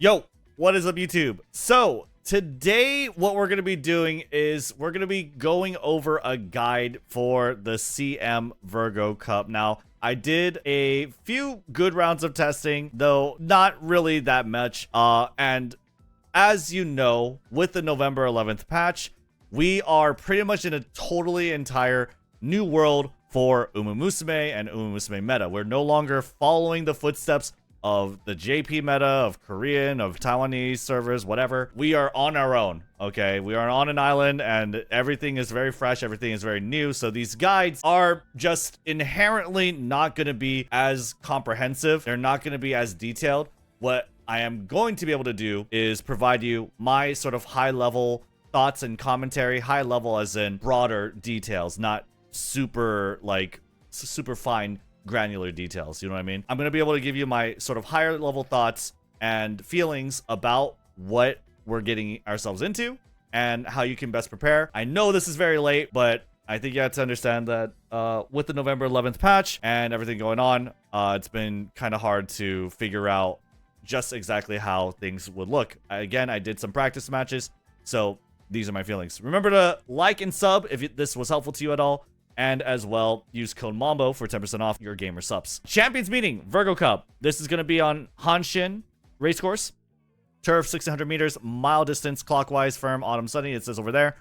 Yo, what is up, YouTube? So today what we're going to be doing is we're going to be going over a guide for the CM Virgo Cup. Now, I did a few good rounds of testing, though not really that much. And as you know, with the November 11th patch, we are pretty much in a totally entire new world for Umamusume and Umamusume meta. We're no longer following the footsteps of the JP meta, of Korean, of Taiwanese servers, whatever. We are on our own, okay? We are on an island and everything is very fresh, everything is very new. So these guides are just inherently not going to be as comprehensive. They're not going to be as detailed. What I am going to be able to do is provide you my sort of high level thoughts and commentary, high level as in broader details, not super fine granular details, you know what I mean? I'm going to be able to give you my sort of higher level thoughts and feelings about what we're getting ourselves into and how you can best prepare. I know this is very late, but I think you have to understand that with the November 11th patch and everything going on, it's been kind of hard to figure out just exactly how things would look. Again, I did some practice matches, so these are my feelings. Remember to like and sub if this was helpful to you at all. And as well, use code MAMBO for 10% off your gamer subs. Champions meeting, Virgo Cup. This is going to be on Hanshin Racecourse. Turf, 600 meters, mile distance, clockwise, firm, autumn sunny. It says over there.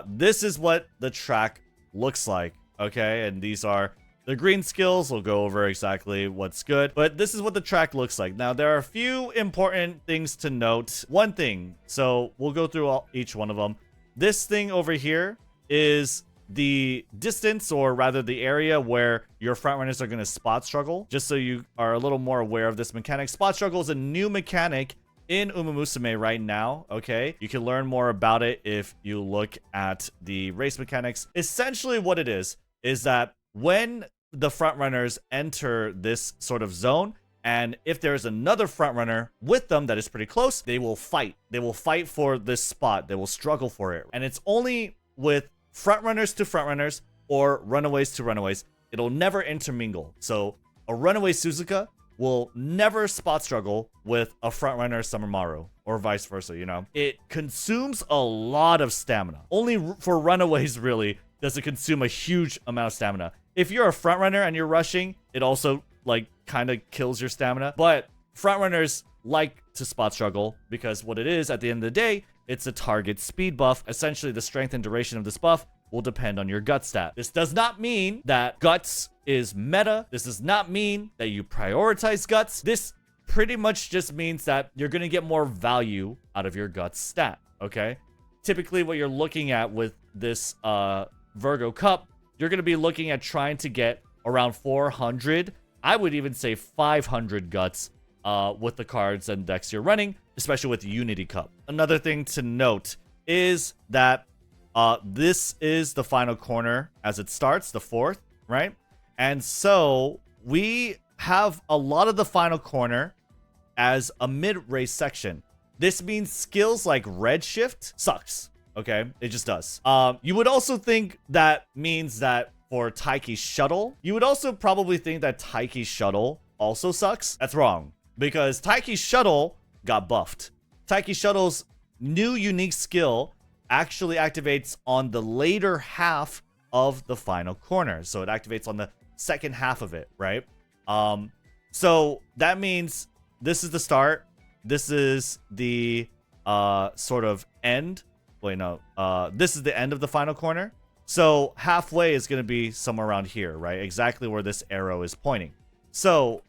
This is what the track looks like, okay? And these are the green skills. We'll go over exactly what's good. But this is what the track looks like. Now, there are a few important things to note. One thing, so we'll go through each one of them. This thing over here is the distance, or rather the area where your front runners are going to spot struggle, just so you are a little more aware of this mechanic. Spot struggle is a new mechanic in Umamusume right now, okay? You can learn more about it if you look at the race mechanics. Essentially what it is that when the front runners enter this sort of zone, and if there's another front runner with them that is pretty close, they will fight. They will fight for this spot. They will struggle for it. And it's only with front runners to front runners or runaways to runaways. It'll never intermingle. So a runaway Suzuka will never spot struggle with a front runner Summermaru, or vice versa, you know? It consumes a lot of stamina. Only for runaways, really, does it consume a huge amount of stamina. If you're a front runner and you're rushing, it also, like, kind of kills your stamina. But front runners like to spot struggle because what it is, at the end of the day, it's a target speed buff. Essentially, the strength and duration of this buff will depend on your gut stat. This does not mean that guts is meta. This does not mean that you prioritize guts. This pretty much just means that you're going to get more value out of your guts stat, okay? Typically, what you're looking at with this Virgo Cup, you're going to be looking at trying to get around 400. I would even say 500 guts with the cards and decks you're running, especially with Unity Cup. Another thing to note is that this is the final corner as it starts, the fourth, right? And so we have a lot of the final corner as a mid-race section. This means skills like Redshift sucks, okay? It just does. You would also think that means that for Taiki Shuttle, you would also probably think that Taiki Shuttle also sucks. That's wrong, because Taiki Shuttle got buffed. Taiki Shuttle's new unique skill actually activates on the later half of the final corner. So it activates on the second half of it, right? So that means this is the start. This is the sort of end. Wait, no. This is the end of the final corner. So halfway is going to be somewhere around here, right? Exactly where this arrow is pointing. So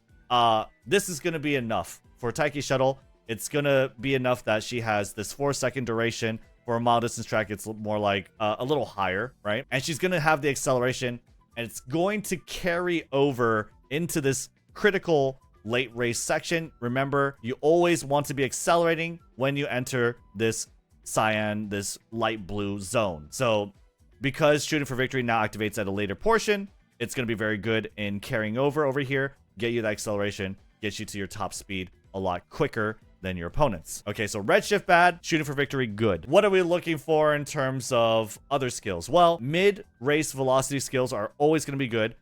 this is going to be enough for Taiki Shuttle. It's going to be enough that she has this 4-second duration. For a mile distance track, it's more like a little higher, right? And she's going to have the acceleration, and it's going to carry over into this critical late race section. Remember, you always want to be accelerating when you enter this cyan, this light blue zone. So because shooting for victory now activates at a later portion, it's going to be very good in carrying over here, get you that acceleration, get you to your top speed a lot quicker than your opponents. Okay, so Redshift bad, shooting for victory good. What are we looking for in terms of other skills? Well, mid-race velocity skills are always going to be good.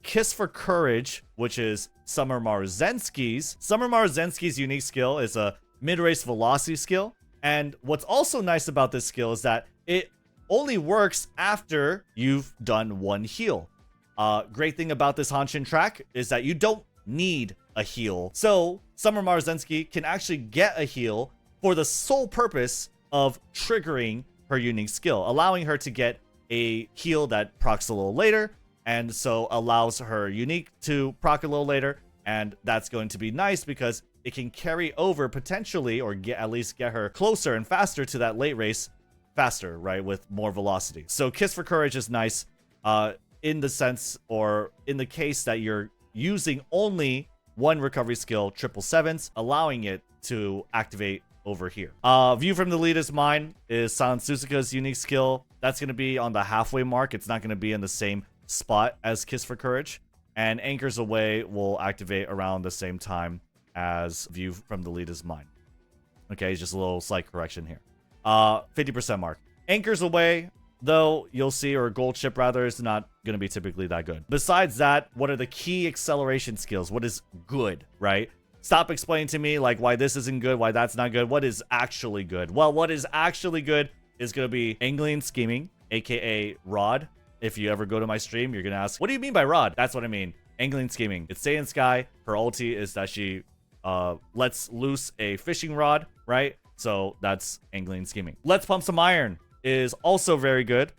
Kiss for Courage, which is Summer Marzenski's. Summer Marzenski's unique skill is a mid-race velocity skill. And what's also nice about this skill is that it only works after you've done one heal. Great thing about this Hanshin track is that you don't need a heal. So Summer Marzensky can actually get a heal for the sole purpose of triggering her unique skill, allowing her to get a heal that procs a little later, and so allows her unique to proc a little later. And that's going to be nice because it can carry over potentially, or at least get her closer and faster to that late race faster, right, with more velocity. So Kiss for Courage is nice in the sense, or in the case that you're using only one recovery skill, 777s, allowing it to activate over here. View from the Leader's Mind is Silent Suzuka's unique skill. That's going to be on the halfway mark. It's not going to be in the same spot as Kiss for Courage. And Anchors Away will activate around the same time as View from the Leader's Mind. Okay, just a little slight correction here. 50% mark. Anchors Away, though, you'll see, or Gold Ship rather, is not going to be typically that good. Besides that, what are the key acceleration skills? What is good, right? Stop explaining to me like why this isn't good, why that's not good. What is actually good? Well, what is actually good is going to be Angling Scheming, aka Rod. If you ever go to my stream, you're going to ask, what do you mean by Rod? That's what I mean. Angling Scheming. It's Saiyan Sky. Her ulti is that she lets loose a fishing rod, right? So that's Angling Scheming. Let's Pump Some Iron is also very good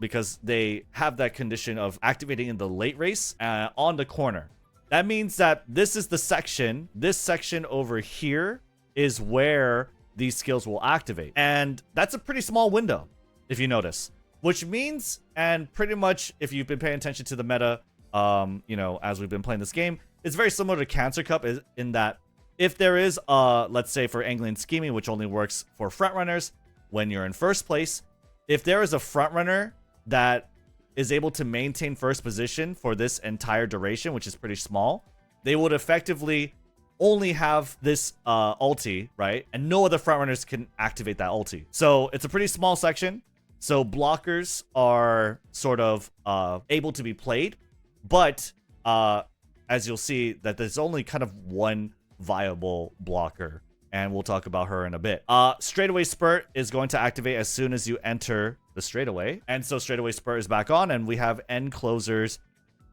because they have that condition of activating in the late race on the corner. That means that this is the section. This section over here is where these skills will activate. And that's a pretty small window, if you notice. Which means, and pretty much if you've been paying attention to the meta, you know, as we've been playing this game, it's very similar to Cancer Cup in that if there is, let's say for Angling Scheming, which only works for frontrunners when you're in first place, if there is a frontrunner that is able to maintain first position for this entire duration, which is pretty small, they would effectively only have this ulti, right? And no other frontrunners can activate that ulti. So it's a pretty small section. So blockers are sort of able to be played, but as you'll see that there's only kind of one viable blocker, and we'll talk about her in a bit. Straightaway Spurt is going to activate as soon as you enter the straightaway, and so Straightaway Spurt is back on, and we have end closers,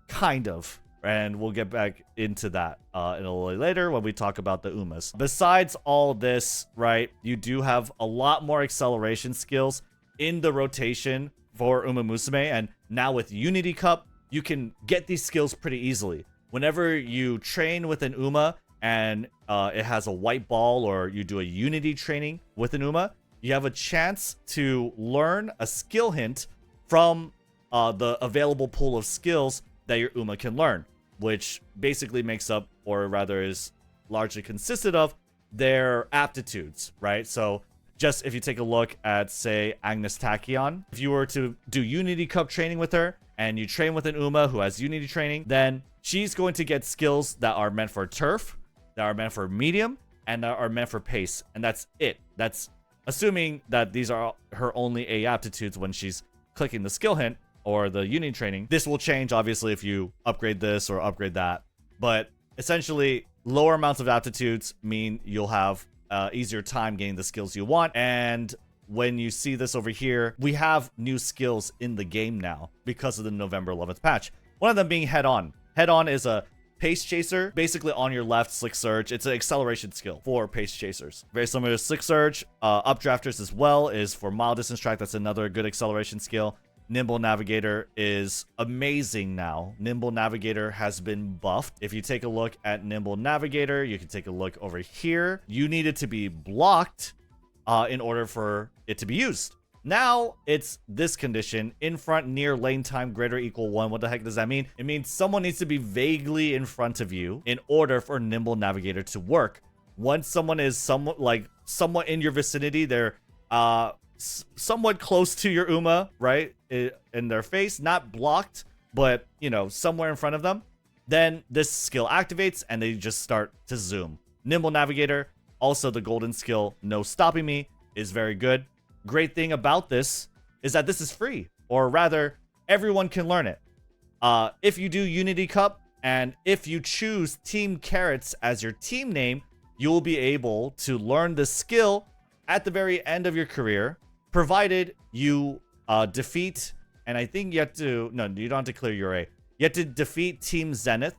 kind of, and we'll get back into that in a little later when we talk about the Umas. Besides all this, right, you do have a lot more acceleration skills in the rotation for Umamusume, and now with Unity Cup, you can get these skills pretty easily. Whenever you train with an Uma and it has a white ball, or you do a Unity training with an Uma, you have a chance to learn a skill hint from the available pool of skills that your Uma can learn, which basically makes up, or rather is largely consisted of, their aptitudes, right? So just if you take a look at, say, Agnes Tachyon, if you were to do Unity Cup training with her, and you train with an Uma who has Unity training, then she's going to get skills that are meant for turf, that are meant for medium, and that are meant for pace. And that's it. That's assuming that these are her only A aptitudes when she's clicking the skill hint or the Unity training. This will change, obviously, if you upgrade this or upgrade that. But essentially, lower amounts of aptitudes mean you'll have easier time getting the skills you want. And when you see this over here, we have new skills in the game now because of the November 11th patch. One of them being Head On. Head On is a pace chaser, basically on your left, Slick Surge. It's an acceleration skill for pace chasers. Very similar to Slick Surge. Updrafters as well is for mile distance track. That's another good acceleration skill. Nimble Navigator is amazing now. Nimble Navigator has been buffed. If you take a look at Nimble Navigator, you can take a look over here. You need it to be blocked in order for it to be used. Now it's this condition: in front, near, lane time greater or equal 1. What the heck does that mean? It means someone needs to be vaguely in front of you in order for Nimble Navigator to work. Once someone is somewhat in your vicinity, they're somewhat close to your Uma, right, in their face, not blocked, but you know, somewhere in front of them, then this skill activates and they just start to zoom. Nimble Navigator, also the golden skill No Stopping Me, is very good. Great thing about this is that this is free, or rather everyone can learn it. If you do Unity Cup, and if you choose Team Carrots as your team name, you will be able to learn the skill at the very end of your career, provided you defeat, and I think you have to, no, you don't have to clear your A. You have to defeat Team Zenith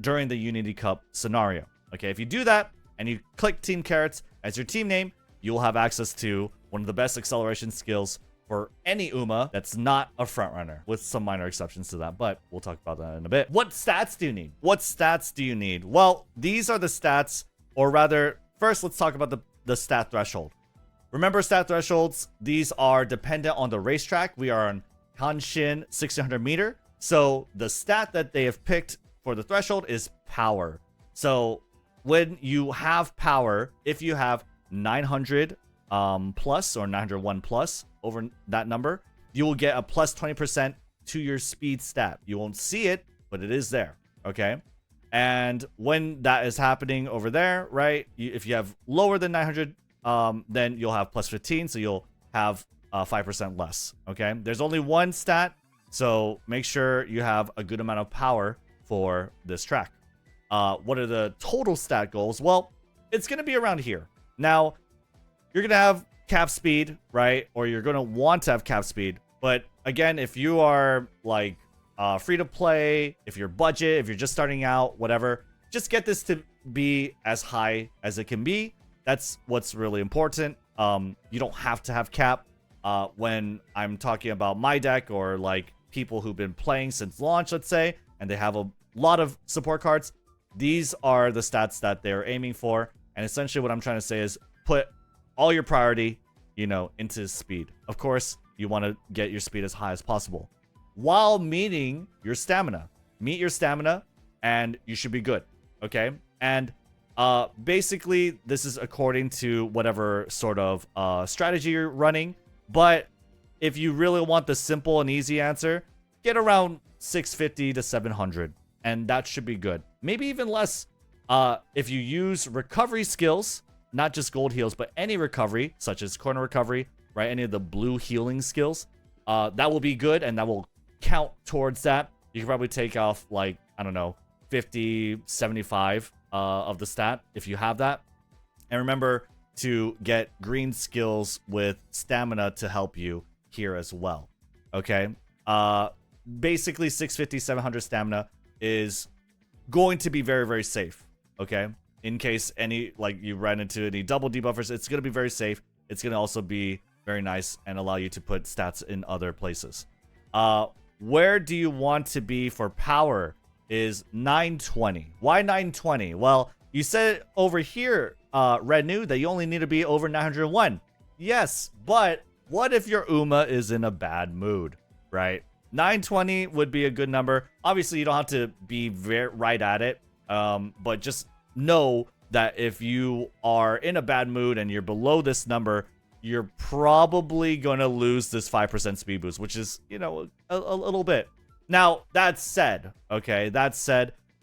during the Unity Cup scenario. Okay, if you do that and you click Team Carrots as your team name, you will have access to one of the best acceleration skills for any Uma that's not a frontrunner, with some minor exceptions to that, but we'll talk about that in a bit. What stats do you need? What stats do you need? Well, these are the stats, or rather, first let's talk about the stat threshold. Remember stat thresholds, these are dependent on the racetrack. We are on Hanshin 1600 meter, so the stat that they have picked for the threshold is power. So when you have power, if you have 900 plus or 901 plus over that number, you will get a plus 20% to your speed stat. You won't see it, but it is there. Okay, and when that is happening over there, right, if you have lower than 900, then you'll have plus 15, so you'll have 5% less. Okay, there's only one stat, so make sure you have a good amount of power for this track. What are the total stat goals? Well, it's going to be around here. Now, you're going to have cap speed, right? Or you're going to want to have cap speed. But again, if you are like free to play, if you're budget, if you're just starting out, whatever, just get this to be as high as it can be. That's what's really important. You don't have to have cap. When I'm talking about my deck, or like people who've been playing since launch, let's say, and they have a lot of support cards, these are the stats that they're aiming for. And essentially what I'm trying to say is put all your priority, into speed. Of course, you want to get your speed as high as possible while meeting your stamina. Meet your stamina and you should be good. Okay. And basically this is according to whatever sort of strategy you're running. But if you really want the simple and easy answer, get around 650 to 700. And that should be good. Maybe even less if you use recovery skills, not just gold heals, but any recovery, such as corner recovery, right? Any of the blue healing skills, that will be good, and that will count towards that. You can probably take off, like, I don't know, 50, 75 of the stat if you have that. And remember to get green skills with stamina to help you here as well. Okay? Basically, 650, 700 stamina is going to be very, very safe. Okay? In case you ran into any double debuffers, it's going to be very safe. It's going to also be very nice and allow you to put stats in other places. Where do you want to be for power is 920. Why 920? Well, you said over here, Rednu, that you only need to be over 901. Yes, but what if your Uma is in a bad mood, right? 920 would be a good number. Obviously, you don't have to be right at it, but just know that if you are in a bad mood and you're below this number, you're probably going to lose this 5% speed boost, which is, a little bit. Now, that said,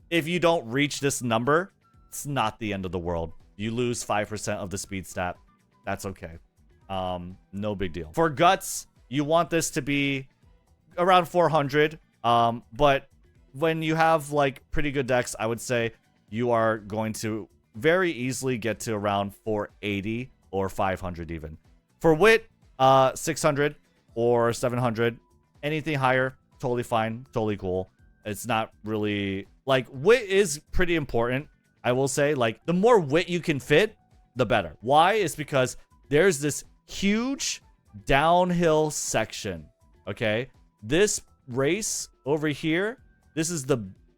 if you don't reach this number, it's not the end of the world. You lose 5% of the speed stat. That's okay. No big deal. For guts, you want this to be around 400. But when you have like pretty good decks, I would say you are going to very easily get to around 480 or 500 even. For wit, 600 or 700. Anything higher, totally fine, totally cool. It's not really like wit is pretty important. I will say, like, the more wit you can fit, the better. Why? It's because there's this huge downhill section. Okay, this race over here, this is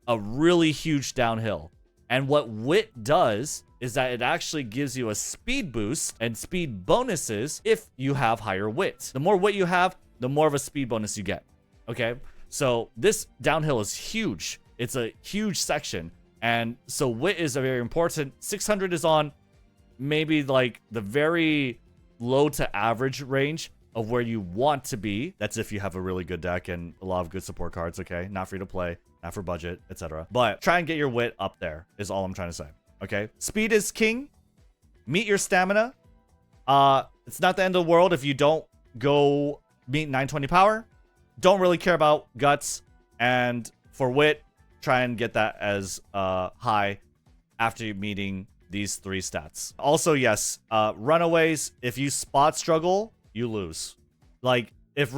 a really huge downhill. And what wit does is that it actually gives you a speed boost and speed bonuses if you have higher wit. The more wit you have, the more of a speed bonus you get. Okay, so this downhill is huge. It's a huge section. And so wit is very important. 600 is on maybe like the very low to average range of where you want to be. That's if you have a really good deck and a lot of good support cards, okay? Not free to play, not for budget, etc. But try and get your wit up there is all I'm trying to say, okay? Speed is king. Meet your stamina. It's not the end of the world if you don't go meet 920 power. Don't really care about guts. And for wit, try and get that as high after meeting these 3 stats. Also, yes, runaways, if you spot struggle, you lose. Like, if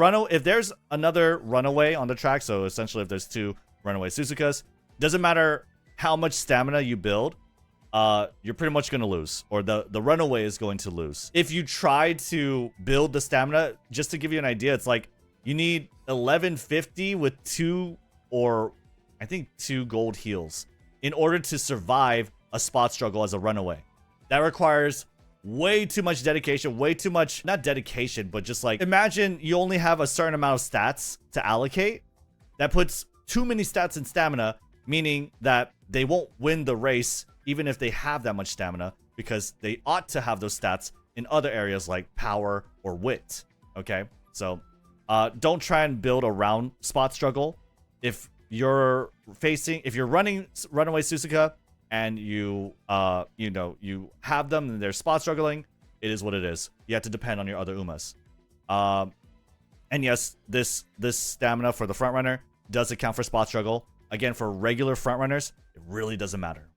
there's another runaway on the track, so essentially if there's 2 runaway Suzukas, doesn't matter how much stamina you build, you're pretty much going to lose, or the runaway is going to lose. If you try to build the stamina, just to give you an idea, it's like you need 1150 with 2 or I think 2 gold heals in order to survive a spot struggle as a runaway. That requires way too much dedication, way too much, not dedication, but just like, imagine you only have a certain amount of stats to allocate. That puts too many stats in stamina, meaning that they won't win the race even if they have that much stamina, because they ought to have those stats in other areas like power or wit. Okay, so don't try and build around spot struggle. If you're running runaway Suzuka and you have them and they're spot struggling, it is what it is. You have to depend on your other Umas. And yes, this stamina for the front runner does account for spot struggle. Again, for regular front runners, it really doesn't matter.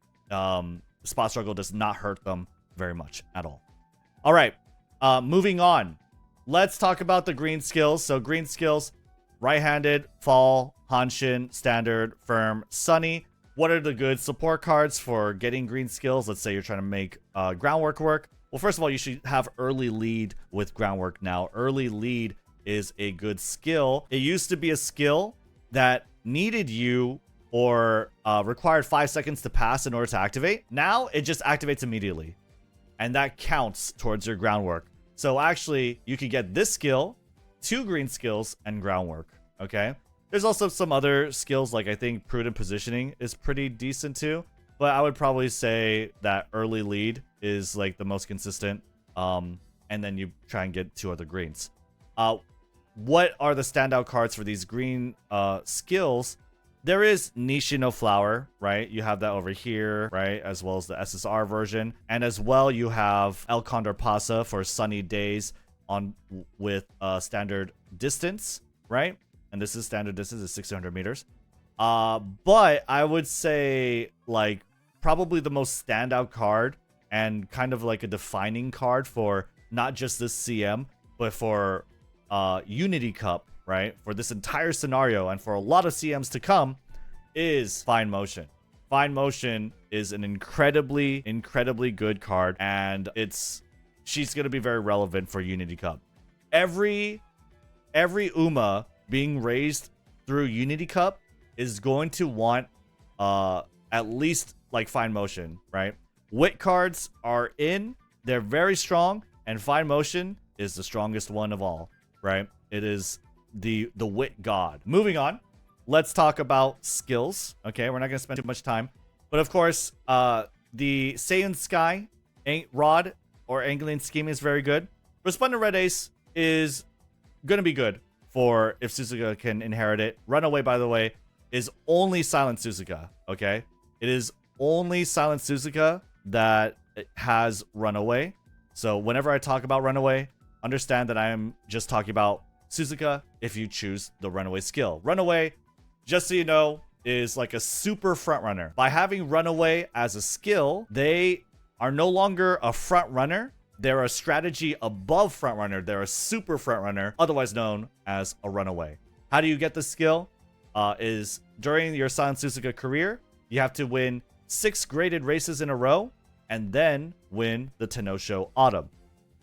Spot struggle does not hurt them very much at all. All right, moving on. Let's talk about the green skills. So green skills: right-handed, fall, Hanshin, standard, firm, sunny. What are the good support cards for getting green skills? Let's say you're trying to make groundwork work. Well, first of all, you should have early lead with groundwork now. Early lead is a good skill. It used to be a skill that needed you or required 5 seconds to pass in order to activate. Now it just activates immediately, and that counts towards your groundwork. So actually, you could get this skill, 2 green skills, and groundwork. Okay. There's also some other skills, like I think prudent positioning is pretty decent too. But I would probably say that early lead is like the most consistent. And then you try and get 2 other greens. What are the standout cards for these green skills? There is Nishino Flower, right? You have that over here, right? As well as the SSR version. And as well, you have El Condor Pasa for sunny days with standard distance, right? And this is standard distance is 600 meters. But I would say like probably the most standout card and kind of like a defining card for not just this CM, but for Unity Cup, right? For this entire scenario and for a lot of CMs to come is Fine Motion. Fine Motion is an incredibly good card, and she's going to be very relevant for Unity Cup. Every Uma being raised through Unity Cup is going to want at least like Fine Motion, right? Wit cards are in, they're very strong, and Fine Motion is the strongest one of all, right? It is the wit god. Moving on, let's talk about skills. Okay, we're not gonna spend too much time, but of course, the Seiun Sky Rod or Angling Scheme is very good. Resplendent Red Ace is gonna be good for if Suzuka can inherit it. Runaway, by the way, is only Silent Suzuka. Okay, it is only Silent Suzuka that has Runaway. So whenever I talk about Runaway, understand that I am just talking about Suzuka if you choose the Runaway skill. Runaway, just so you know, is like a super front runner. By having Runaway as a skill, they are no longer a front runner. They're a strategy above front runner. They're a super front runner, otherwise known as a Runaway. How do you get the skill? Is during your Silent Suzuka career, you have to win 6 graded races in a row and then win the Tenosho Autumn.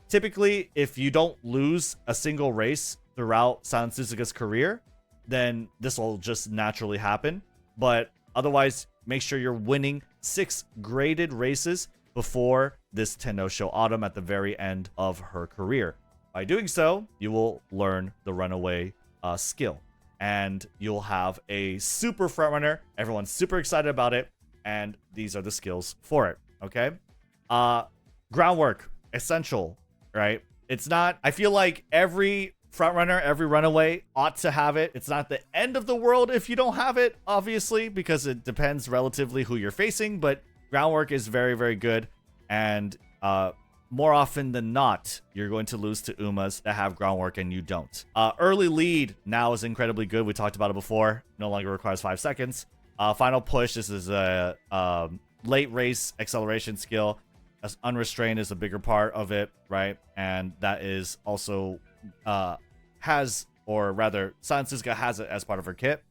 Typically, if you don't lose a single race throughout Silent Suzuka's career, then this will just naturally happen. But otherwise, make sure you're winning 6 graded races before this Tenosho Autumn at the very end of her career. By doing so, you will learn the Runaway skill, and you'll have a super frontrunner. Everyone's super excited about it, and these are the skills for it. Okay, groundwork essential, right? It's not. I feel like every frontrunner, every runaway ought to have it. It's not the end of the world if you don't have it, obviously, because it depends relatively who you're facing. But groundwork is very, very good, and more often than not, you're going to lose to Umas that have groundwork and you don't. Early lead now is incredibly good. We talked about it before. No longer requires 5 seconds. Final push. This is a late race acceleration skill. As unrestrained is a bigger part of it, right? And that is also has, or rather, Silent Suzuka has it as part of her kit.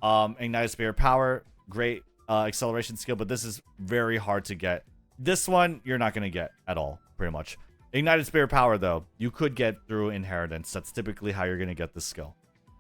Ignited Spirit Power, great acceleration skill, but this is very hard to get. This one you're not gonna get at all, pretty much. Ignited Spirit Power, though, you could get through Inheritance. That's typically how you're gonna get this skill.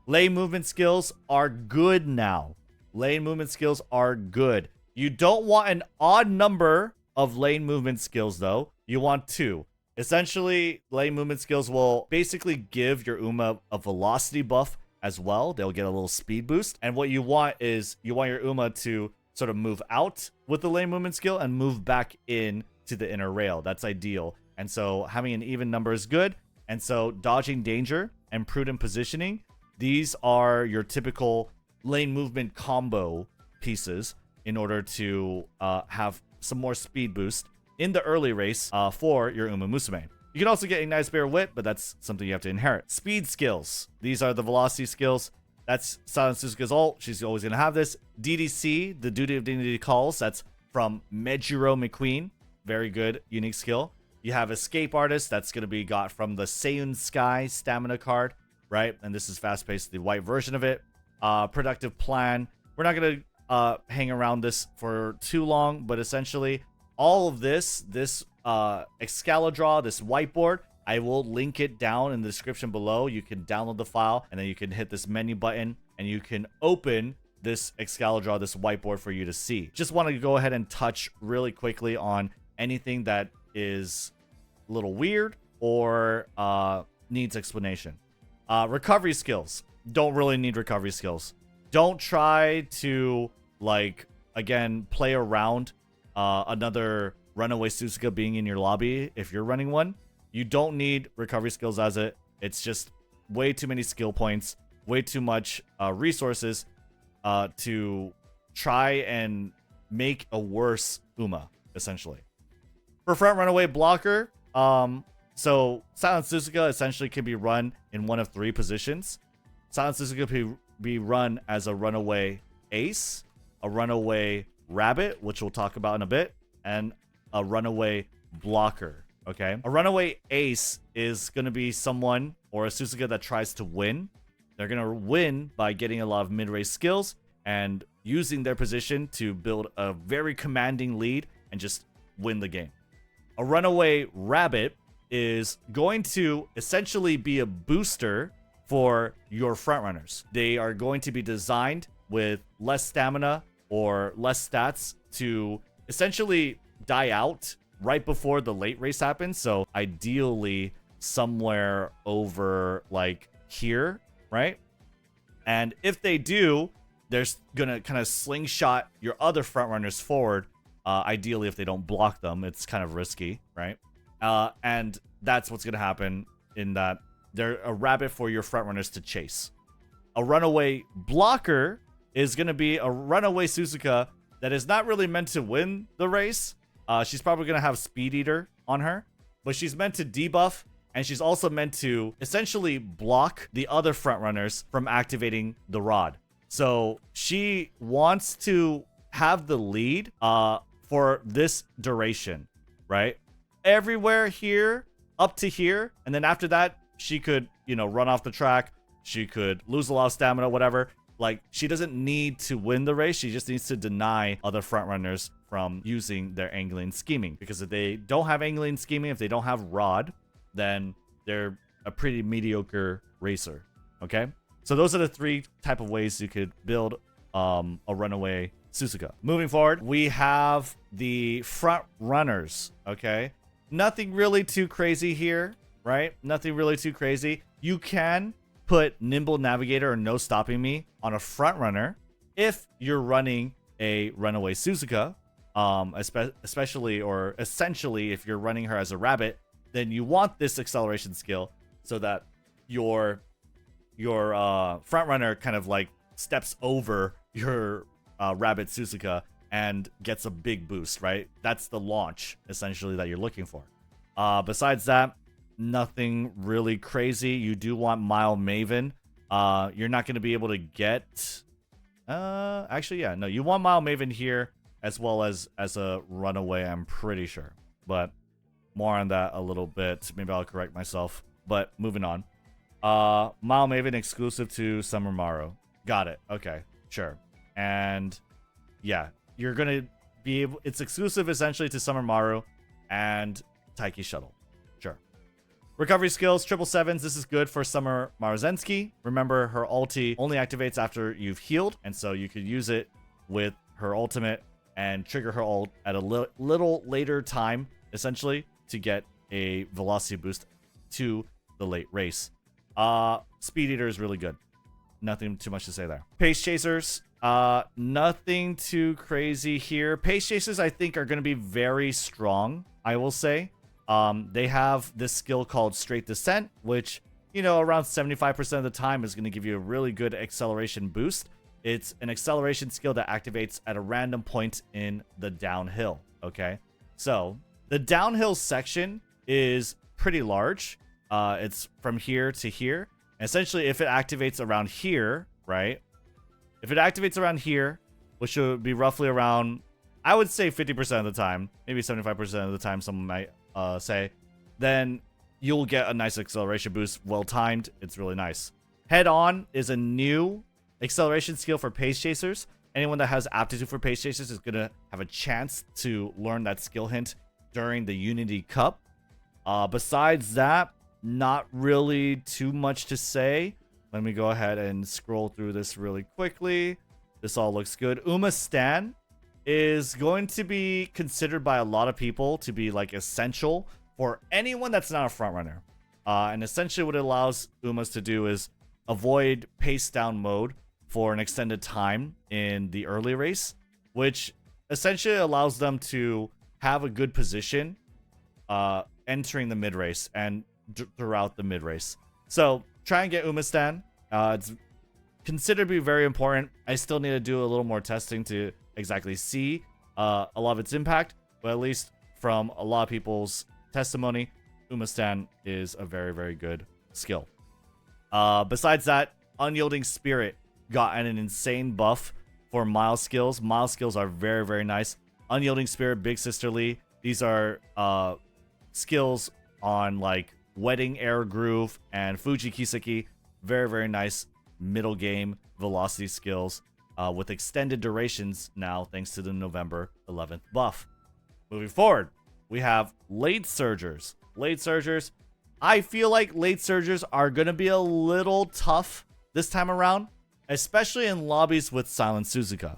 Lane movement skills are good now. Lane movement skills are good. You don't want an odd number of lane movement skills, though. You want 2. Essentially, lane movement skills will basically give your Uma a velocity buff as well. They'll get a little speed boost. And what you want is you want your Uma to sort of move out with the lane movement skill and move back in to the inner rail. That's ideal. And so having an even number is good. And so dodging danger and prudent positioning, these are your typical lane movement combo pieces in order to have some more speed boost in the early race for your Umamusume. You can also get Ignited Spirit Wit, but that's something you have to inherit. Speed skills. These are the velocity skills. That's Silent Suzuka's ult. She's always going to have this. DDC, the Duty of Dignity Calls. That's from Mejiro McQueen. Very good, unique skill. You have Escape Artist. That's going to be got from the Seiyun Sky stamina card, right? And this is fast-paced, the white version of it. Productive Plan. We're not going to hang around this for too long, but essentially all of this Excalidraw, this whiteboard, I will link it down in the description below. You can download the file and then you can hit this menu button and you can open this Excalidraw, this whiteboard for you to see. Just want to go ahead and touch really quickly on anything that is a little weird or needs explanation. Recovery skills. Don't really need recovery skills. Don't try to, like, again, play around another Runaway Suzuka being in your lobby if you're running one. You don't need recovery skills as it. It's just way too many skill points, way too much resources to try and make a worse Uma, essentially. For front runaway blocker, so Silent Suzuka essentially can be run in one of 3 positions. Silent Suzuka can be run as a runaway ace, a runaway rabbit, which we'll talk about in a bit, and a runaway blocker. Okay, a runaway ace is going to be someone or a Suzuka that tries to win. They're going to win by getting a lot of mid-race skills and using their position to build a very commanding lead and just win the game. A runaway rabbit is going to essentially be a booster for your frontrunners. They are going to be designed with less stamina or less stats to essentially die out right before the late race happens. So ideally somewhere over like here, right? And if they do, they're gonna kind of slingshot your other frontrunners forward. Ideally, if they don't block them, it's kind of risky, right? And that's what's gonna happen in that they're a rabbit for your frontrunners to chase. A runaway blocker is gonna be a runaway Suzuka that is not really meant to win the race. She's probably gonna have Speed Eater on her, but she's meant to debuff, and she's also meant to essentially block the other frontrunners from activating the rod. So she wants to have the lead for this duration, right? Everywhere here, up to here, and then after that, she could, you know, run off the track. She could lose a lot of stamina, whatever. Like, she doesn't need to win the race. She just needs to deny other frontrunners from using their angling scheming. Because if they don't have angling scheming, if they don't have rod, then they're a pretty mediocre racer, okay? So those are the 3 type of ways you could build a runaway Suzuka. Moving forward, we have the front runners, okay? Nothing really too crazy here, right? Nothing really too crazy. You can put Nimble Navigator or No Stopping Me on a front runner if you're running a runaway Suzuka, especially or essentially if you're running her as a rabbit, then you want this acceleration skill so that your front runner kind of like steps over your rabbit Suzuka and gets a big boost, right? That's the launch essentially that you're looking for. Besides that, nothing really crazy. You do want Mild Maven. You're not going to be able to get actually, yeah, no, you want Mild Maven here as well as a Runaway, I'm pretty sure. But more on that a little bit. Maybe I'll correct myself. But moving on. Mile Maven exclusive to Summer Maru. Got it. Okay, sure. And yeah, you're gonna be able. It's exclusive essentially to Summer Maru and Taiki Shuttle. Sure. Recovery skills, 777s. This is good for Summer Maruzensky. Remember, her ulti only activates after you've healed, and so you could use it with her ultimate and trigger her ult at a little later time, essentially, to get a velocity boost to the late race. Speed Eater is really good. Nothing too much to say there. Pace Chasers, nothing too crazy here. Pace Chasers, I think, are going to be very strong, I will say. They have this skill called Straight Descent, which, you know, around 75% of the time is going to give you a really good acceleration boost. It's an acceleration skill that activates at a random point in the downhill, okay? So, the downhill section is pretty large. It's from here to here. And essentially, if it activates around here, right? If it activates around here, which would be roughly around, I would say 50% of the time, maybe 75% of the time, someone might say, then you'll get a nice acceleration boost, well-timed. It's really nice. Head On is a new acceleration skill for Pace Chasers. Anyone that has aptitude for Pace Chasers is going to have a chance to learn that skill hint during the Unity Cup. Besides that, not really too much to say. Let me go ahead and scroll through this really quickly. This all looks good. Umamusume is going to be considered by a lot of people to be like essential for anyone that's not a front runner. And essentially what it allows Umas to do is avoid pace down mode for an extended time in the early race, which essentially allows them to have a good position entering the mid race and throughout the mid race. So try and get Umamusume. It's considered to be very important. I still need to do a little more testing to exactly see a lot of its impact, but at least from a lot of people's testimony, Umamusume is a very, very good skill. Besides that, Unyielding Spirit got an insane buff for Mile skills. Mile skills are very, very nice. Unyielding Spirit, Big Sisterly, these are skills on like Wedding Air Groove and Fuji Kiseki. Very, very nice middle game velocity skills with extended durations now thanks to the November 11th buff. Moving forward, we have Late Surgers. Late Surgers, I feel like Late Surgers are going to be a little tough this time around, especially in lobbies with Silent Suzuka.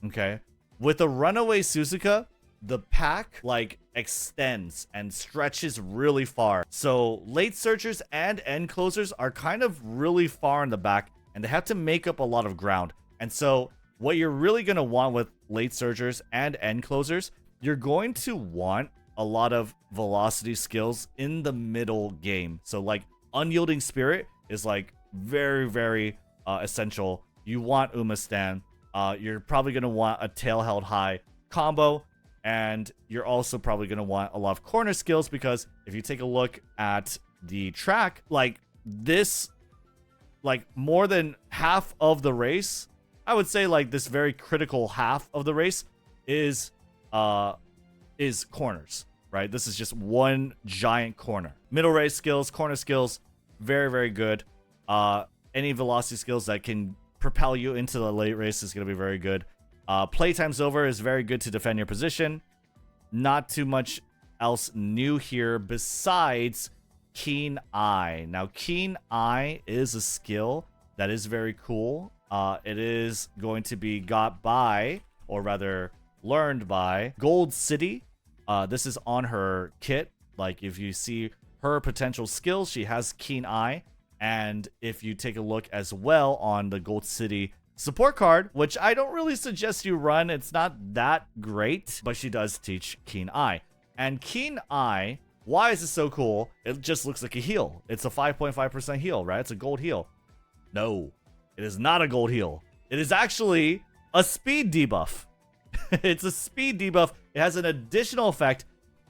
Okay? With a Runaway Suzuka, the pack like extends and stretches really far. So Late Surgers and End Closers are kind of really far in the back, and they have to make up a lot of ground. And so what you're really going to want with Late Surgers and End Closers, you're going to want a lot of velocity skills in the middle game. So like Unyielding Spirit is like very, very essential. You want Umamusume. You're probably going to want a Tail Held High combo, and you're also probably going to want a lot of corner skills, because if you take a look at the track, like this, like more than half of the race, I would say like this very critical half of the race is corners, right? This is just one giant corner. Middle race skills, corner skills, very, very good. Any velocity skills that can propel you into the late race is going to be very good. Playtime's Over is very good to defend your position. Not too much else new here besides Keen Eye. Now, Keen Eye is a skill that is very cool. It is going to be got by, or rather learned by, Gold City. This is on her kit. Like, if you see her potential skills, she has Keen Eye. And if you take a look as well on the Gold City support card, which I don't really suggest you run, it's not that great, but she does teach Keen Eye. And Keen Eye, why is it so cool? It just looks like a heal. It's a 5.5% heal, right? It's a gold heal. No, it is not a gold heal. It is actually a speed debuff. It's a speed debuff. It has an additional effect.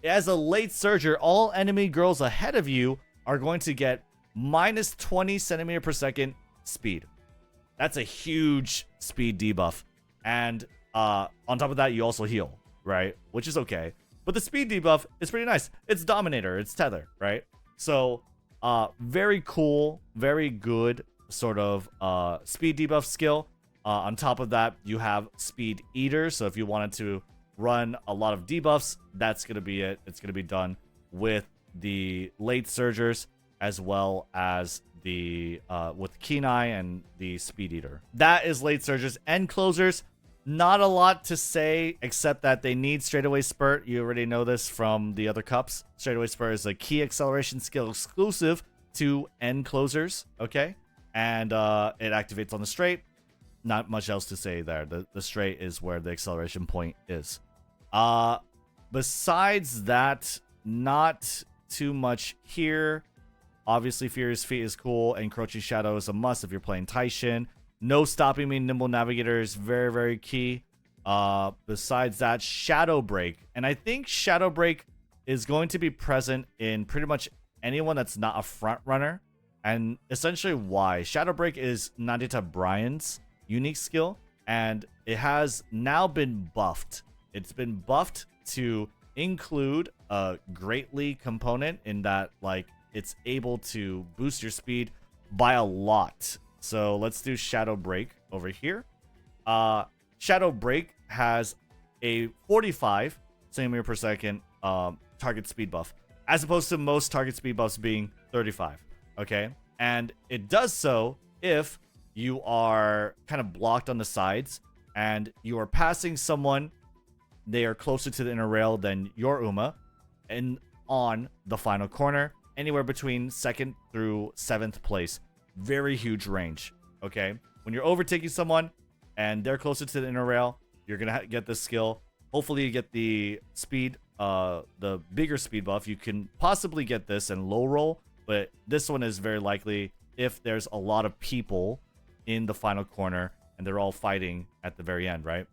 As a Late Surger, all enemy girls ahead of you are going to get minus 20 centimeter per second speed. That's a huge speed debuff. And On top of that, you also heal, right? Which is okay. But the speed debuff is pretty nice. It's Dominator, it's Tether, right? So, very cool, very good sort of speed debuff skill. On top of that, you have Speed Eater. So if you wanted to run a lot of debuffs, that's going to be it. It's going to be done with the late surgers as well as the with Kenai and the Speed Eater. That is late surgers and closers. Not a lot to say except that they need straightaway spurt. You already know this from the other cups. Straightaway spurt is a key acceleration skill exclusive to end closers, okay? And it activates on the straight. Not much else to say there. The straight is where the acceleration point is. Besides that, not too much here. Obviously, Furious Feet is cool, and Encroaching Shadow is a must if you're playing Taishin. No Stopping Me, Nimble Navigator is very, very key. Besides that, Shadow Break. And I think Shadow Break is going to be present in pretty much anyone that's not a front runner. And essentially why? Shadow Break is Nadita Bryan's unique skill, and it has now been buffed. It's been buffed to include a greatly component in that, like, it's able to boost your speed by a lot. So let's do Shadow Break over here. Shadow Break has a 45 centimeter per second target speed buff, as opposed to most target speed buffs being 35. Okay, and it does so if you are kind of blocked on the sides and you are passing someone, they are closer to the inner rail than your Uma, and on the final corner, anywhere between 2nd through 7th place. Very huge range, okay? When you're overtaking someone and they're closer to the inner rail, you're going to get this skill. Hopefully you get the speed, the bigger speed buff. You can possibly get this in low roll, but this one is very likely if there's a lot of people in the final corner and they're all fighting at the very end, right?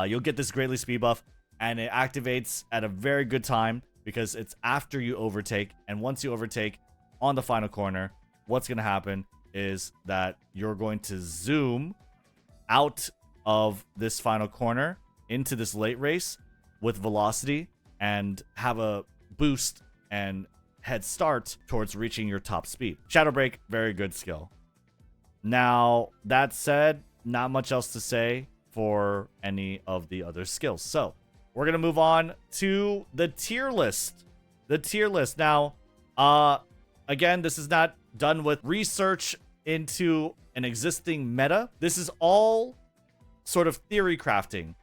You'll get this greatly speed buff, and it activates at a very good time because it's after you overtake. And once you overtake on the final corner, what's going to happen is that you're going to zoom out of this final corner into this late race with velocity and have a boost and head start towards reaching your top speed. Shadow Break, very good skill. Now, that said, not much else to say for any of the other skills. So, we're going to move on to the tier list. The tier list. Now, again, this is not done with research into an existing meta. This is all sort of theory crafting.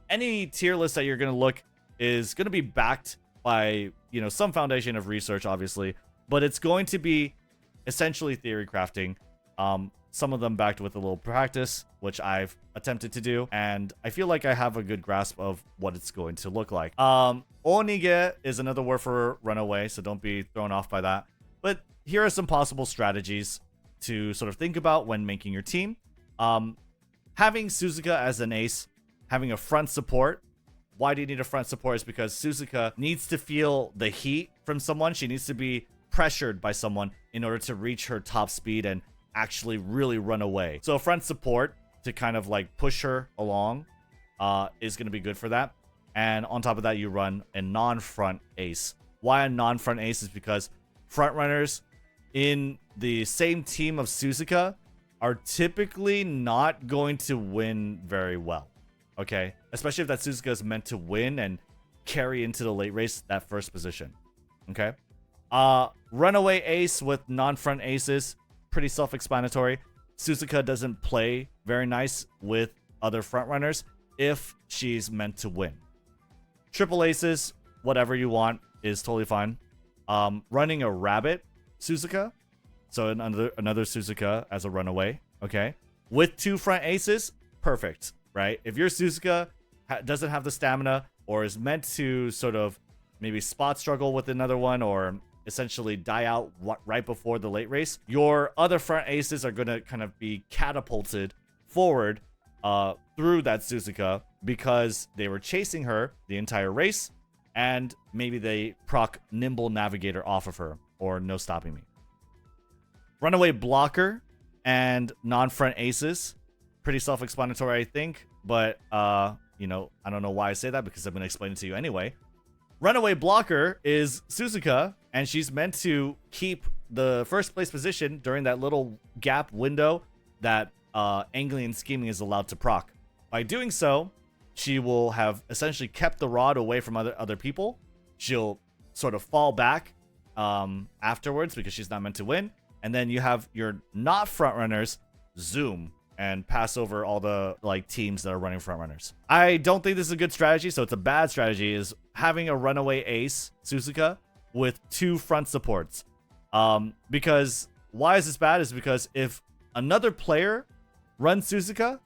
Any tier list that you're going to look is going to be backed by, you know, some foundation of research, obviously, but it's going to be essentially theory crafting. Some of them backed with a little practice, which I've attempted to do, and I feel like I have a good grasp of what it's going to look like. Onige is another word for runaway, so don't be thrown off by that. But here are some possible strategies to sort of think about when making your team. Having Suzuka as an ace, having a front support. Why do you need a front support? Is because Suzuka needs to feel the heat from someone. She needs to be pressured by someone in order to reach her top speed and actually really run away. So a front support to kind of like push her along is going to be good for that. And on top of that, you run a non-front ace. Why a non-front ace is because front runners in the same team of Suzuka are typically not going to win very well. Okay? Especially if that Suzuka is meant to win and carry into the late race that first position. Okay? Runaway ace with non-front aces. Pretty self-explanatory. Suzuka doesn't play very nice with other frontrunners if she's meant to win. Triple aces, whatever you want, is totally fine. Running a rabbit Suzuka, so another Suzuka as a runaway, okay? With two front aces, perfect, right? If your Suzuka doesn't have the stamina or is meant to sort of maybe spot struggle with another one or essentially die out right before the late race, your other front aces are going to kind of be catapulted forward through that Suzuka because they were chasing her the entire race, and maybe they proc Nimble Navigator off of her or No Stopping Me. Runaway blocker and non-front aces, pretty self-explanatory, I think. but you know, I don't know why I say that because I'm going to explain it to you anyway. Runaway blocker is Suzuka, and she's meant to keep the first place position during that little gap window that angling and scheming is allowed to proc. By doing so, she will have essentially kept the rod away from other people. She'll sort of fall back afterwards because she's not meant to win. And then you have your not front runners zoom and pass over all the like teams that are running front runners. I don't think this is a good strategy, so it's a bad strategy, is having a runaway ace, Suzuka, with 2 front supports. Because why is this bad? Is because if another player runs Suzuka,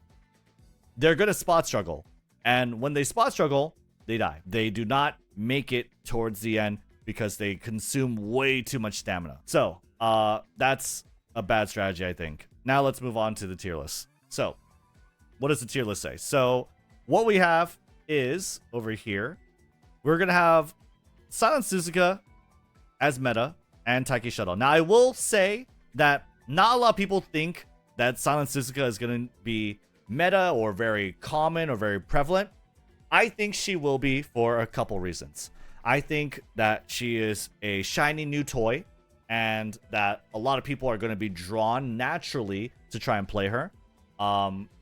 they're going to spot struggle. And when they spot struggle, they die. They do not make it towards the end because they consume way too much stamina. So, that's a bad strategy, I think. Now let's move on to the tier list. So, what does the tier list say? So, what we have is, over here, we're going to have Silent Suzuka as meta and Taiki Shuttle. Now, I will say that not a lot of people think that Silent Suzuka is going to be meta or very common or very prevalent. I think she will be for a couple reasons. I think that she is a shiny new toy and that a lot of people are going to be drawn naturally to try and play her.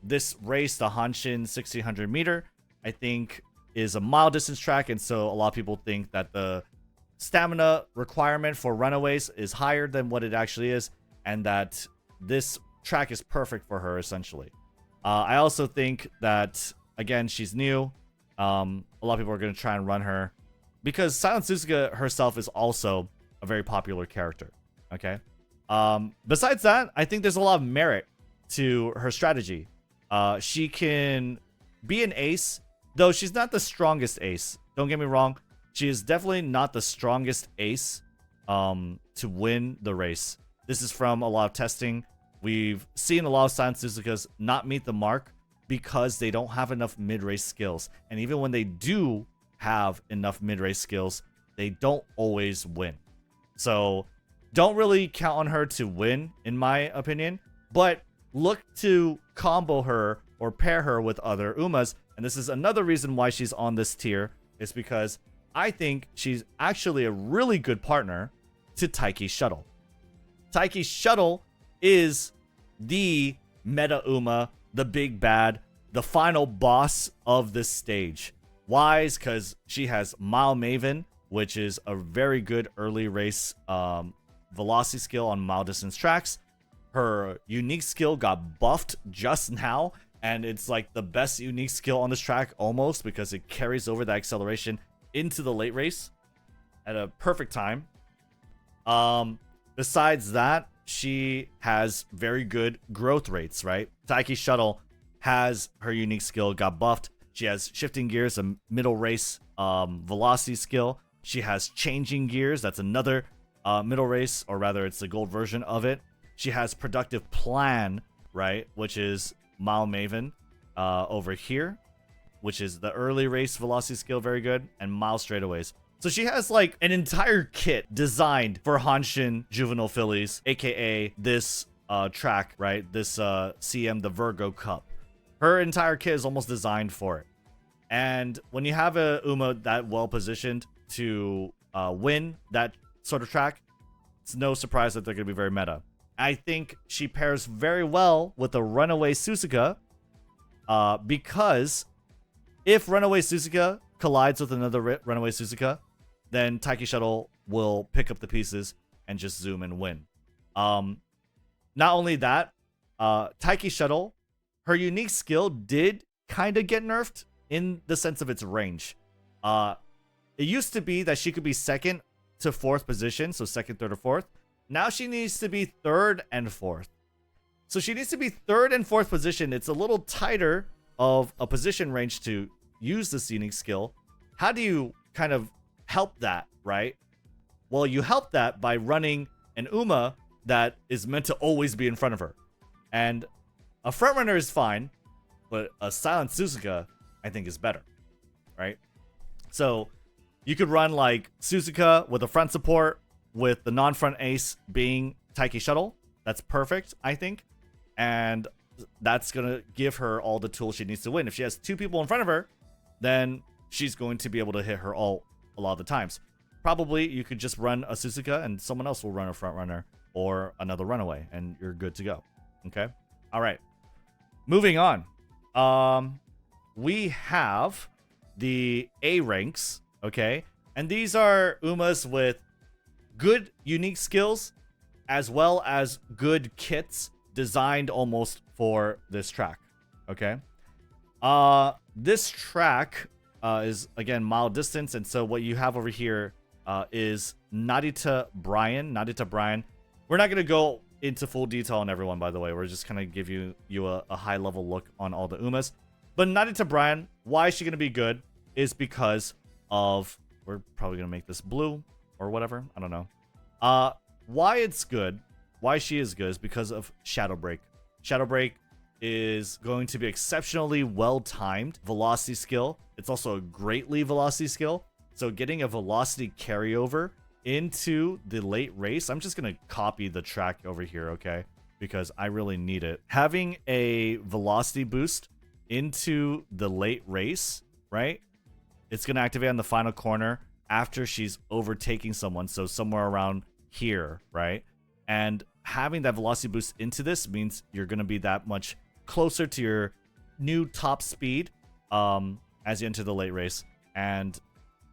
This race, the Hanshin 1600 meter, I think is a mile distance track, and so a lot of people think that the stamina requirement for runaways is higher than what it actually is, and that this track is perfect for her essentially. I also think that, again, she's new. A lot of people are going to try and run her because Silent Suzuka herself is also a very popular character. Okay. Besides that, I think there's a lot of merit to her strategy. She can be an ace, though she's not the strongest ace. Don't get me wrong. She is definitely not the strongest ace to win the race. This is from a lot of testing. We've seen a lot of Silent Suzukas not meet the mark because they don't have enough mid-race skills. And even when they do have enough mid-race skills, they don't always win. So don't really count on her to win, in my opinion. But look to combo her or pair her with other Umas. And this is another reason why she's on this tier, is because I think she's actually a really good partner to Taiki Shuttle. Taiki Shuttle is the meta Uma, the big bad, the final boss of this stage. Why? Because she has Mile Maven, which is a very good early race velocity skill on mile distance tracks. Her unique skill got buffed just now, and it's like the best unique skill on this track almost, because it carries over that acceleration into the late race at a perfect time. Besides that, she has very good growth rates, right? Taiki Shuttle has her unique skill, got buffed. She has shifting gears, a middle race velocity skill. She has changing gears. That's another middle race, or rather it's the gold version of it. She has productive plan, right? Which is Mile Maven over here, which is the early race velocity skill, very good, and mile straightaways. So she has like an entire kit designed for Hanshin Juvenile Fillies, aka this track, right? This CM, the Virgo Cup. Her entire kit is almost designed for it. And when you have a Uma that well positioned to win that sort of track, it's no surprise that they're going to be very meta. I think she pairs very well with the Runaway Suzuka, because if Runaway Suzuka collides with another Runaway Suzuka, then Taiki Shuttle will pick up the pieces and just zoom and win. Not only that, Taiki Shuttle, her unique skill did kind of get nerfed in the sense of its range. It used to be that she could be second to fourth position, so second, third, or fourth. Now she needs to be third and fourth. So she needs to be third and fourth position. It's a little tighter of a position range to use this unique skill. How do you kind of help that, right? Well, you help that by running an Uma that is meant to always be in front of her. And a frontrunner is fine, but a Silent Suzuka, I think, is better, right? So you could run like Suzuka with a front support, with the non-front ace being Taiki Shuttle. That's perfect, I think. And that's going to give her all the tools she needs to win. If she has 2 people in front of her, then she's going to be able to hit her ult a lot of the times. Probably you could just run a Suzuka and someone else will run a front runner or another Runaway, and you're good to go. Okay? All right. Moving on. We have the A ranks, okay? And these are Umas with good unique skills as well as good kits designed almost for this track, okay? This track is, again, mile distance, and so what you have over here is Narita Brian. We're not going to go into full detail on everyone, by the way. We're just kind of give you a high-level look on all the Umas. But Narita Brian, why is she going to be good is because of... We're probably going to make this blue or whatever. I don't know. Why it's good, why she is good is because of Shadow Break. Shadow Break is going to be exceptionally well-timed velocity skill. It's also a greatly velocity skill. So getting a velocity carryover into the late race, I'm just going to copy the track over here, okay? Because I really need it. Having a velocity boost into the late race, right? It's going to activate on the final corner after she's overtaking someone. So somewhere around here, right? And having that velocity boost into this means you're going to be that much closer to your new top speed as you enter the late race. And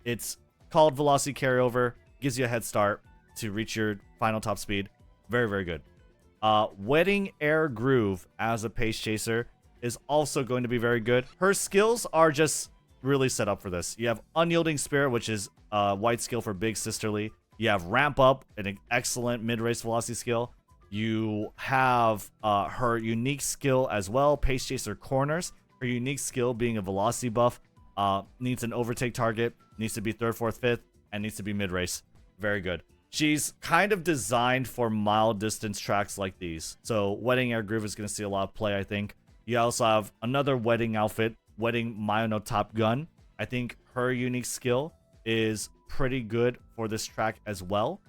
it's called velocity carryover, gives you a head start to reach your final top speed. Very, very good. Wedding Air Groove as a pace chaser is also going to be very good. Her skills are just really set up for this. You have Unyielding Spirit, which is white skill for Big Sisterly. You have Ramp Up, an excellent mid-race velocity skill. You have her unique skill as well, Pace Chaser Corners. Her unique skill being a velocity buff, needs an overtake target, needs to be 3rd, 4th, 5th, and needs to be mid-race. Very good. She's kind of designed for mile distance tracks like these. So Wedding Air Groove is going to see a lot of play, I think. You also have another wedding outfit, Wedding Myono Top Gun. I think her unique skill is pretty good for this track as well.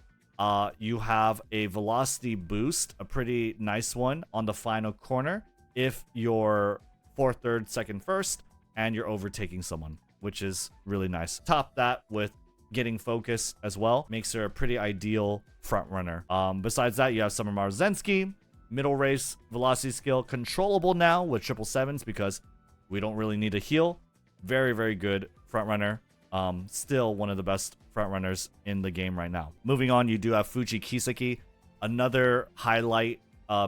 You have a velocity boost, a pretty nice one on the final corner if you're 4th, 3rd, 2nd, 1st, and you're overtaking someone, which is really nice. Top that with getting focus as well. Makes her a pretty ideal front runner. Besides that, you have Summer Marzensky, middle race velocity skill, controllable now with 777s because we don't really need a heal. Very, very good front runner. Still one of the best front runners in the game right now. Moving on, you do have Fuji Kiseki, another highlight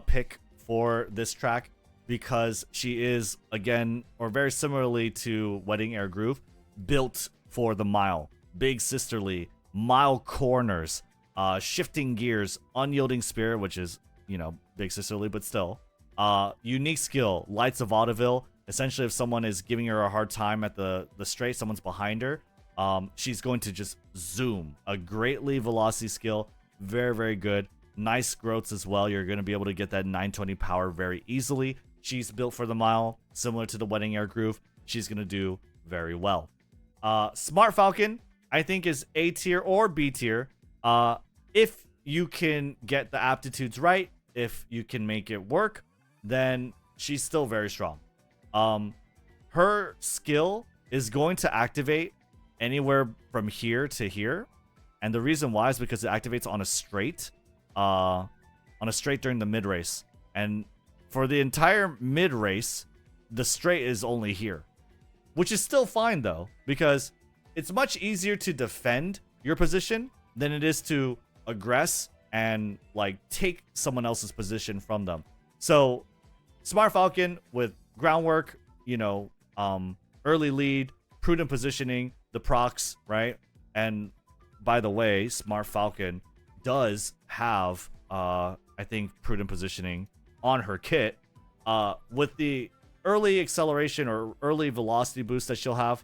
pick for this track because she is, again, or very similarly to Wedding Air Groove, built for the mile. Big Sisterly, mile corners, shifting gears, Unyielding Spirit, which is, you know, Big Sisterly, but still. Unique skill, Lights of Vaudeville. Essentially, if someone is giving her a hard time at the straight, someone's behind her, she's going to just zoom. A greatly velocity skill. Very, very good. Nice growths as well. You're going to be able to get that 920 power very easily. She's built for the mile, similar to the Wedding Air Groove. She's going to do very well. Smart Falcon, I think, is A tier or B tier. If you can get the aptitudes right, if you can make it work, then she's still very strong. Her skill is going to activate anywhere from here to here, and the reason why is because it activates on a straight during the mid race, and for the entire mid race, the straight is only here, which is still fine though, because it's much easier to defend your position than it is to aggress and like take someone else's position from them. So Smart Falcon with groundwork, you know, early lead, prudent positioning, the procs, right? And by the way, Smart Falcon does have, I think, prudent positioning on her kit. With the early acceleration or early velocity boost that she'll have,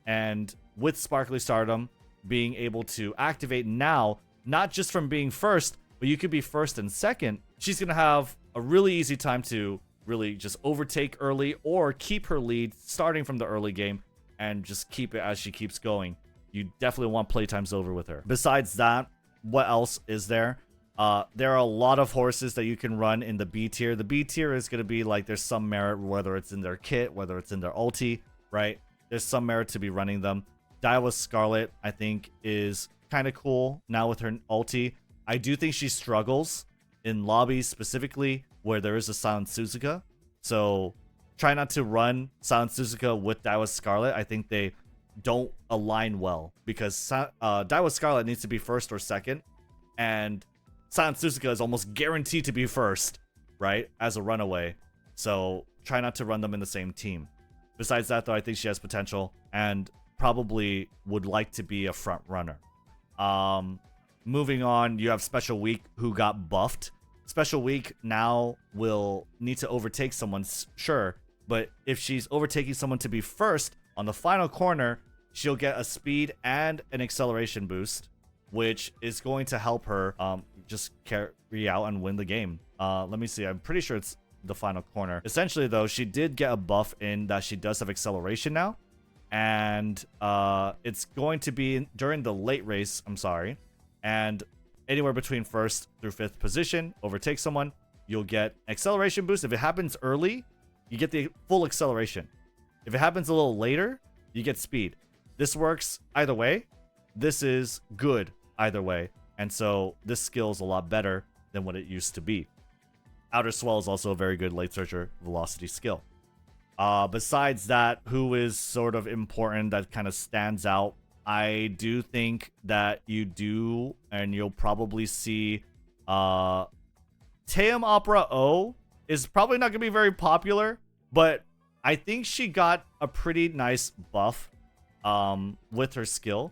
and with Sparkly Stardom being able to activate now, not just from being first, but you could be first and second, she's going to have a really easy time to really just overtake early or keep her lead starting from the early game and just keep it as she keeps going. You definitely want playtimes over with her. Besides that, what else is there? There are a lot of horses that you can run in the B tier. The B tier is going to be like there's some merit, whether it's in their kit, whether it's in their ulti, right? There's some merit to be running them. Daiwa Scarlet, I think, is kind of cool now with her ulti. I do think she struggles in lobbies specifically where there is a Silent Suzuka. So try not to run Silent Suzuka with Daiwa Scarlet. I think they don't align well because Daiwa Scarlet needs to be first or second. And Silent Suzuka is almost guaranteed to be first, right? As a runaway. So try not to run them in the same team. Besides that, though, I think she has potential and probably would like to be a front runner. Moving on, you have Special Week who got buffed. Special Week now will need to overtake someone, sure. But if she's overtaking someone to be first on the final corner, she'll get a speed and an acceleration boost, which is going to help her just carry out and win the game. Let me see. I'm pretty sure it's the final corner. Essentially, though, she did get a buff in that she does have acceleration now. And it's going to be during the late race. I'm sorry. And anywhere between first through fifth position, overtake someone, you'll get acceleration boost. If it happens early, you get the full acceleration. If it happens a little later, you get speed. This works either way. This is good either way. And so this skill is a lot better than what it used to be. Outer Swell is also a very good late searcher velocity skill. Besides that, who is sort of important that kind of stands out? I do think that you do, and you'll probably see Teum Opera O is probably not going to be very popular, but I think she got a pretty nice buff with her skill.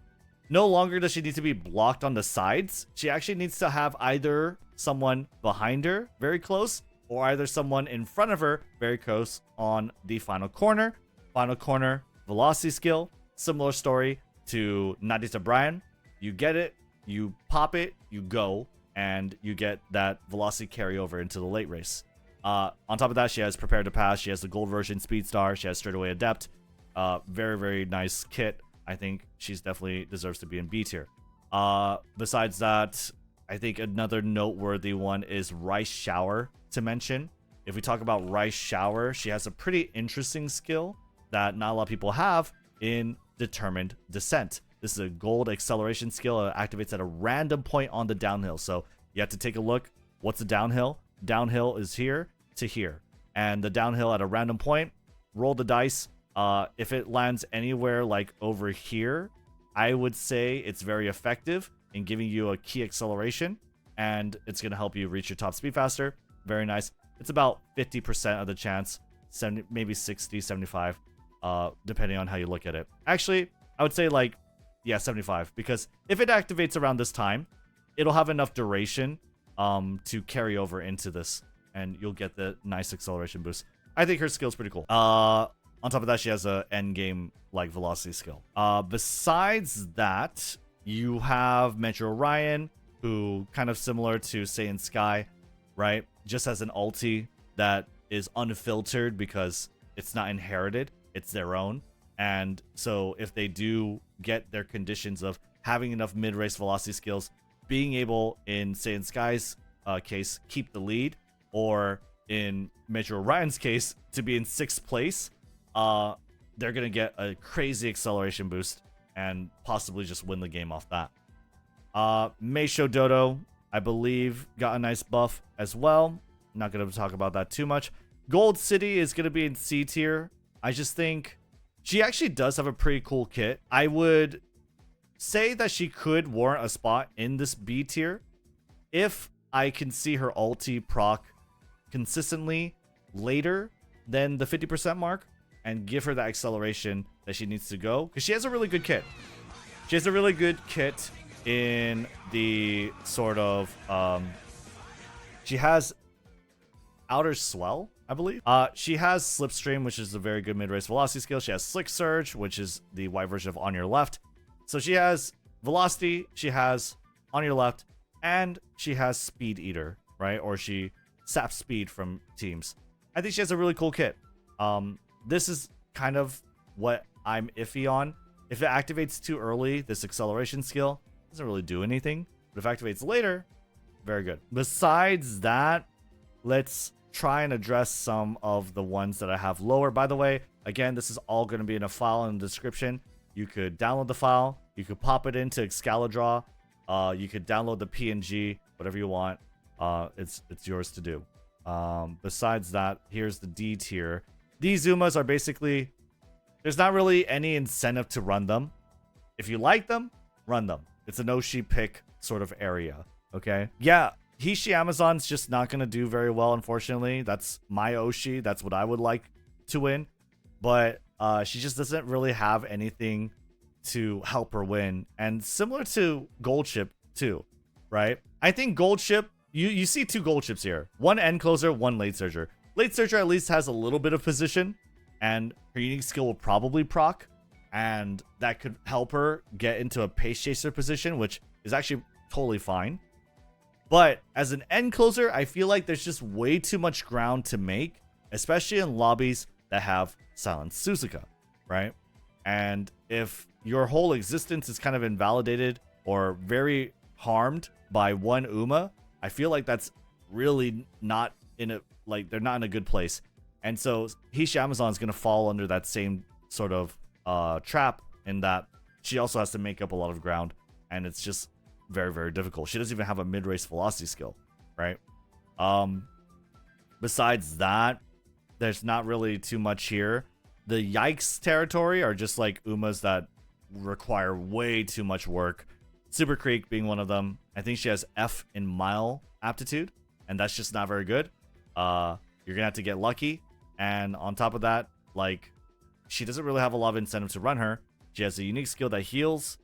No longer does she need to be blocked on the sides. She actually needs to have either someone behind her very close or either someone in front of her very close on the final corner. Final corner velocity skill. Similar story to Nadita Bryan. You get it, you pop it, you go, and you get that velocity carryover into the late race. On top of that, she has Prepare to Pass. She has the gold version Speed Star. She has Straightaway Adept. Very, very nice kit. I think she's definitely deserves to be in B tier. Besides that, I think another noteworthy one is Rice Shower to mention. If we talk about Rice Shower, she has a pretty interesting skill that not a lot of people have in Determined Descent. This is a gold acceleration skill. It activates at a random point on the downhill. So you have to take a look. What's the downhill? Downhill is here to here. And the downhill at a random point, roll the dice. If it lands anywhere like over here, I would say it's very effective in giving you a key acceleration. And it's going to help you reach your top speed faster. Very nice. It's about 50% of the chance. 70, maybe 60, 75. Depending on how you look at it. Actually, I would say like, yeah, 75. Because if it activates around this time, it'll have enough duration to carry over into this. And you'll get the nice acceleration boost. I think her skill's pretty cool. On top of that, she has a endgame like velocity skill. Besides that, you have Metro Ryan, who kind of similar to Saiyan Sky, right? Just has an ulti that is unfiltered because it's not inherited. It's their own. And so if they do get their conditions of having enough mid-race velocity skills, being able, in Saiyan Sky's case, keep the lead, or in Major Orion's case, to be in 6th place, they're going to get a crazy acceleration boost and possibly just win the game off that. Meisho Dodo, I believe, got a nice buff as well. Not going to talk about that too much. Gold City is going to be in C tier. I just think she actually does have a pretty cool kit. I would say that she could warrant a spot in this B tier if I can see her ulti proc consistently later than the 50% mark and give her the acceleration that she needs to go, because she has a really good kit. She has a really good kit in the sort of she has Outer Swell, I believe. She has Slipstream, which is a very good mid-race velocity skill. She has Slick Surge, which is the white version of On Your Left. So she has velocity, she has On Your Left, and she has Speed Eater, right? Or she saps speed from teams. I think she has a really cool kit. This is kind of what I'm iffy on. If it activates too early, this acceleration skill doesn't really do anything. But if it activates later, Very good. Besides that, let's try and address some of the ones that I have lower. By the way, again, this is all going to be in a file in the description. You could download the file. You could pop it into Excalidraw. You could download the PNG, whatever you want. It's yours to do. Besides that, here's the D tier. These Umas are basically, there's not really any incentive to run them. If you like them, run them. It's an Oshi pick sort of area. Okay. Yeah. Hishi Amazon's just not going to do very well, unfortunately. That's my Oshi. That's what I would like to win. But she just doesn't really have anything to help her win. And similar to Gold Ship, too, right? I think Gold Ship, you see 2 Gold Ships here. One End Closer, one Late Surger. Late Surger at least has a little bit of position, and her unique skill will probably proc. And that could help her get into a Pace Chaser position, which is actually totally fine. But as an End Closer, I feel like there's just way too much ground to make, especially in lobbies that have Silent Suzuka, right? And if your whole existence is kind of invalidated or very harmed by one Uma, I feel like that's really not in a, like, they're not in a good place. And so Hishi Amazon is going to fall under that same sort of trap, in that she also has to make up a lot of ground, and it's just very, very difficult. She doesn't even have a mid-race velocity skill, right? Besides that, there's not really too much here. The Yikes territory are just like Umas that require way too much work. Super Creek being one of them. I think she has F in mile aptitude, and that's just not very good. You're gonna have to get lucky, and on top of that, like, she doesn't really have a lot of incentive to run her. She has a unique skill that heals,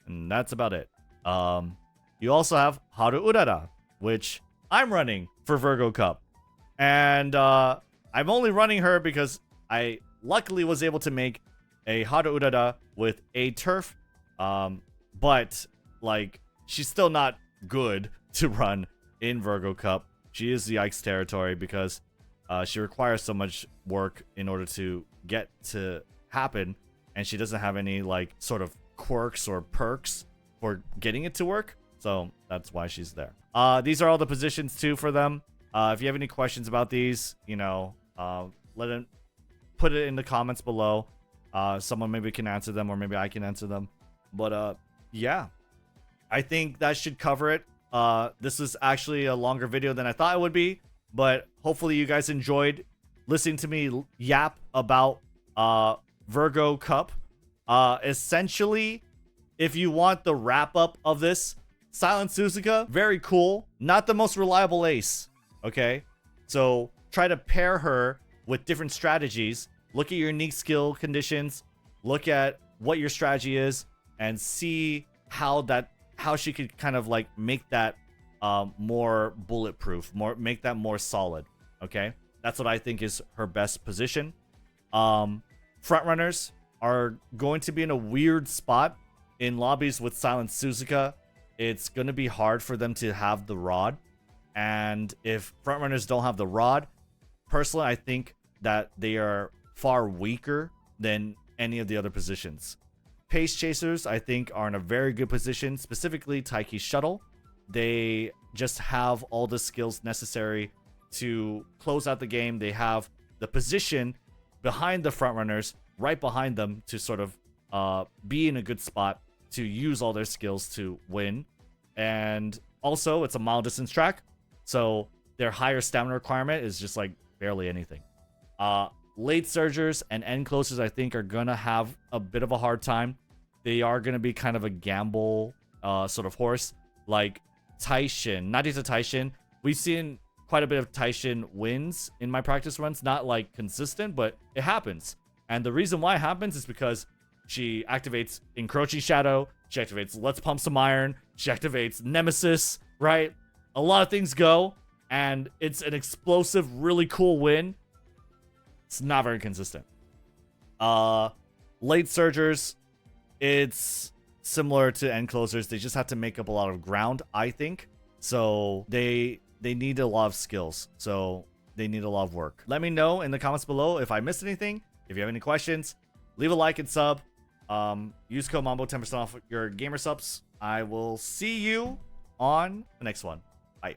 and that's about it. You also have Haru Urara, which I'm running for Virgo Cup. And I'm only running her because I luckily was able to make a Haru Urara with a turf. But, like, she's still not good to run in Virgo Cup. She is the Yikes territory because she requires so much work in order to get to happen, and she doesn't have any, like, sort of quirks or perks for getting it to work, so that's why she's there. These are all the positions too for them. If you have any questions about these, you know, put it in the comments below. Someone maybe can answer them, or maybe I can answer them. But yeah, I think that should cover it. This is actually a longer video than I thought it would be, but hopefully you guys enjoyed listening to me yap about Virgo Cup. Essentially, if you want the wrap up of this, Silent Suzuka, very cool, not the most reliable ace, okay? So try to pair her with different strategies. Look at your unique skill conditions, look at what your strategy is, and see how she could kind of like make that more bulletproof, make that more solid, okay? That's what I think is her best position. Frontrunners are going to be in a weird spot in lobbies with Silent Suzuka. It's going to be hard for them to have the rod. And if frontrunners don't have the rod, personally, I think that they are far weaker than any of the other positions. Pace Chasers, I think, are in a very good position, specifically Taiki Shuttle. They just have all the skills necessary to close out the game. They have the position behind the frontrunners, right behind them, to sort of be in a good spot to use all their skills to win. And also, it's a mile distance track, so their higher stamina requirement is just like barely anything. Late Surgers and End Closers, I think, are gonna have a bit of a hard time. They are gonna be kind of a gamble sort of horse, like Taishin. Nadita Taishin, we've seen quite a bit of Taishin wins in my practice runs, not like consistent, but it happens. And the reason why it happens is because she activates Encroaching Shadow, she activates Let's Pump Some Iron, she activates Nemesis, right? A lot of things go, and it's an explosive, really cool win. It's not very consistent. Late Surgers, it's similar to End Closers. They just have to make up a lot of ground, I think. So they need a lot of skills. So they need a lot of work. Let me know in the comments below if I missed anything. If you have any questions, leave a like and sub. Use code Mambo 10% off your gamer subs. I will see you on the next one.